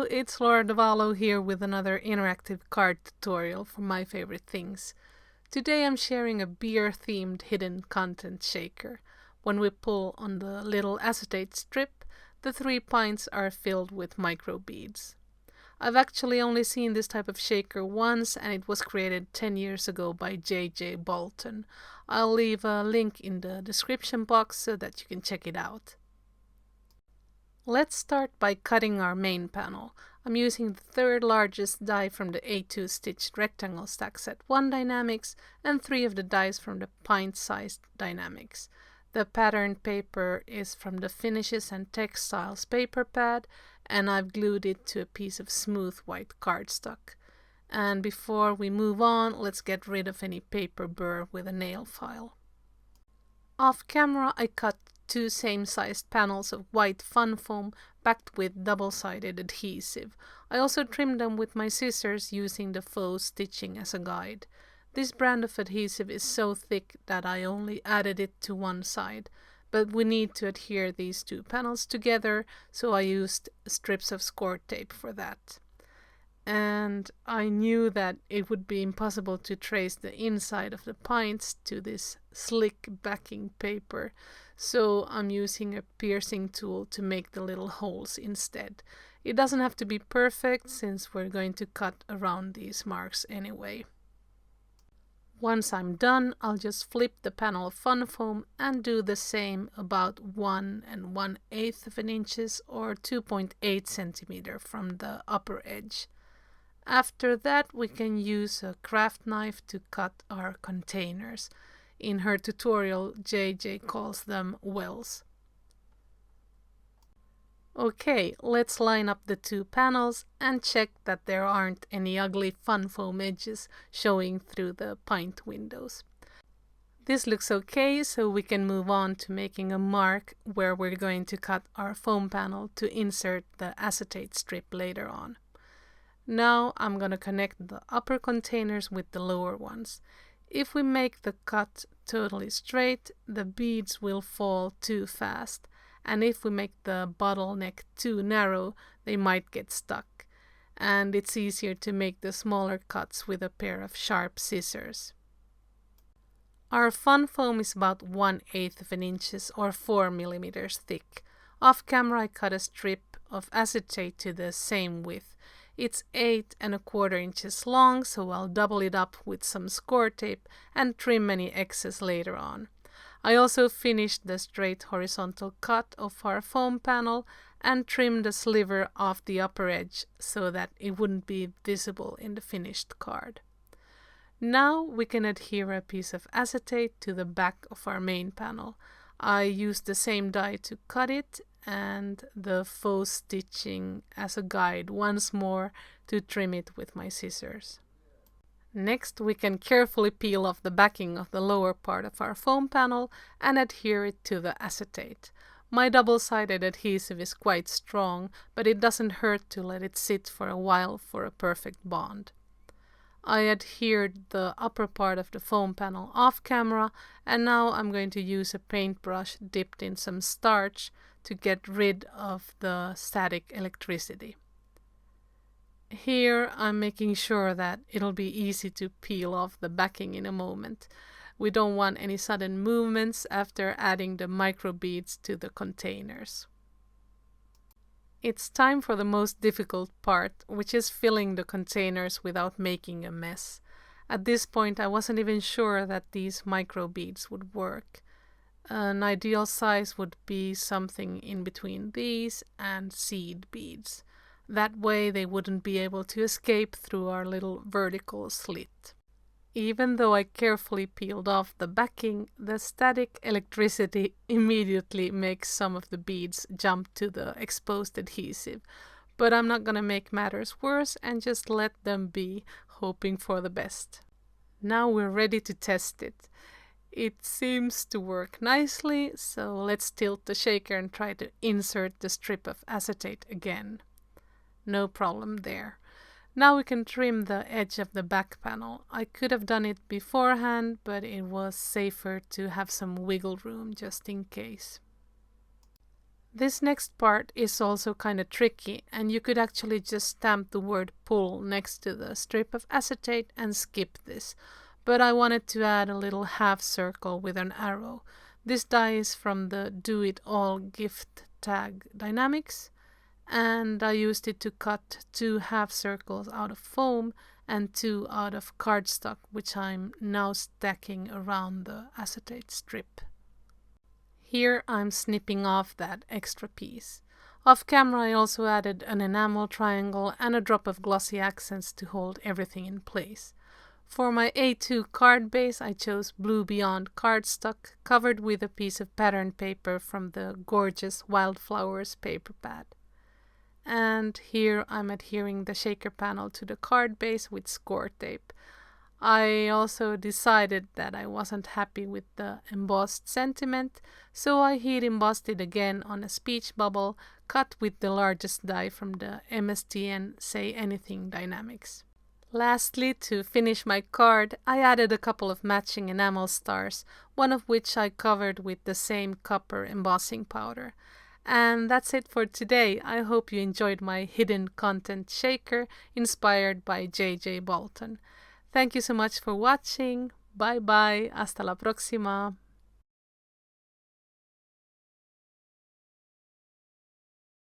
it's Laura Dovalo here with another interactive card tutorial for my favorite things. Today I'm sharing a beer-themed hidden content shaker. When we pull on the little acetate strip, the 3 pints are filled with micro beads. I've actually only seen this type of shaker once, and it was created 10 years ago by JJ Bolton. I'll leave a link in the description box so that you can check it out. Let's start by cutting our main panel. I'm using the third largest die from the A2 stitched rectangle stack set 1 Dynamics and 3 of the dies from the pint-sized Dynamics. The patterned paper is from the Finishes and Textiles paper pad, and I've glued it to a piece of smooth white cardstock. And before we move on, let's get rid of any paper burr with a nail file. Off camera, I cut 2 same-sized panels of white fun foam backed with double-sided adhesive. I also trimmed them with my scissors using the faux stitching as a guide. This brand of adhesive is so thick that I only added it to one side, but we need to adhere these 2 panels together, so I used strips of score tape for that. And I knew that it would be impossible to trace the inside of the pints to this slick backing paper, so I'm using a piercing tool to make the little holes instead. It doesn't have to be perfect since we're going to cut around these marks anyway. Once I'm done, I'll just flip the panel of fun foam and do the same about 1 1/8 inches or 2.8 centimeter from the upper edge. After that, we can use a craft knife to cut our containers. In her tutorial, JJ calls them wells. Okay, let's line up the 2 panels and check that there aren't any ugly fun foam edges showing through the pint windows. This looks okay, so we can move on to making a mark where we're going to cut our foam panel to insert the acetate strip later on. Now I'm going to connect the upper containers with the lower ones. If we make the cut totally straight, the beads will fall too fast, and if we make the bottleneck too narrow, they might get stuck. And it's easier to make the smaller cuts with a pair of sharp scissors. Our fun foam is about 1/8 inches or 4 millimeters thick. Off camera I cut a strip of acetate to the same width. It's 8 1/4 inches long, so I'll double it up with some score tape and trim any excess later on. I also finished the straight horizontal cut of our foam panel and trimmed a sliver off the upper edge so that it wouldn't be visible in the finished card. Now we can adhere a piece of acetate to the back of our main panel. I used the same die to cut it and the faux stitching as a guide once more to trim it with my scissors. Next, we can carefully peel off the backing of the lower part of our foam panel and adhere it to the acetate. My double-sided adhesive is quite strong, but it doesn't hurt to let it sit for a while for a perfect bond. I adhered the upper part of the foam panel off camera, and now I'm going to use a paintbrush dipped in some starch to get rid of the static electricity. Here I'm making sure that it'll be easy to peel off the backing in a moment. We don't want any sudden movements after adding the micro beads to the containers. It's time for the most difficult part, which is filling the containers without making a mess. At this point I wasn't even sure that these micro beads would work. An ideal size would be something in between these and seed beads. That way they wouldn't be able to escape through our little vertical slit. Even though I carefully peeled off the backing, the static electricity immediately makes some of the beads jump to the exposed adhesive. But I'm not gonna make matters worse and just let them be, hoping for the best. Now we're ready to test it. It seems to work nicely, so let's tilt the shaker and try to insert the strip of acetate again. No problem there. Now we can trim the edge of the back panel. I could have done it beforehand, but it was safer to have some wiggle room just in case. This next part is also kind of tricky, and you could actually just stamp the word pull next to the strip of acetate and skip this. But I wanted to add a little half circle with an arrow. This die is from the Do It All gift tag Dynamics, and I used it to cut 2 half circles out of foam and 2 out of cardstock, which I'm now stacking around the acetate strip. Here I'm snipping off that extra piece. Off camera I also added an enamel triangle and a drop of glossy accents to hold everything in place. For my A2 card base I chose Blue Beyond cardstock covered with a piece of pattern paper from the gorgeous Wildflowers paper pad. And here I'm adhering the shaker panel to the card base with score tape. I also decided that I wasn't happy with the embossed sentiment, so I heat embossed it again on a speech bubble cut with the largest die from the MSTN Say Anything Dynamics. Lastly, to finish my card, I added a couple of matching enamel stars, one of which I covered with the same copper embossing powder. And that's it for today. I hope you enjoyed my hidden content shaker inspired by JJ Bolton. Thank you so much for watching. Bye bye. Hasta la próxima.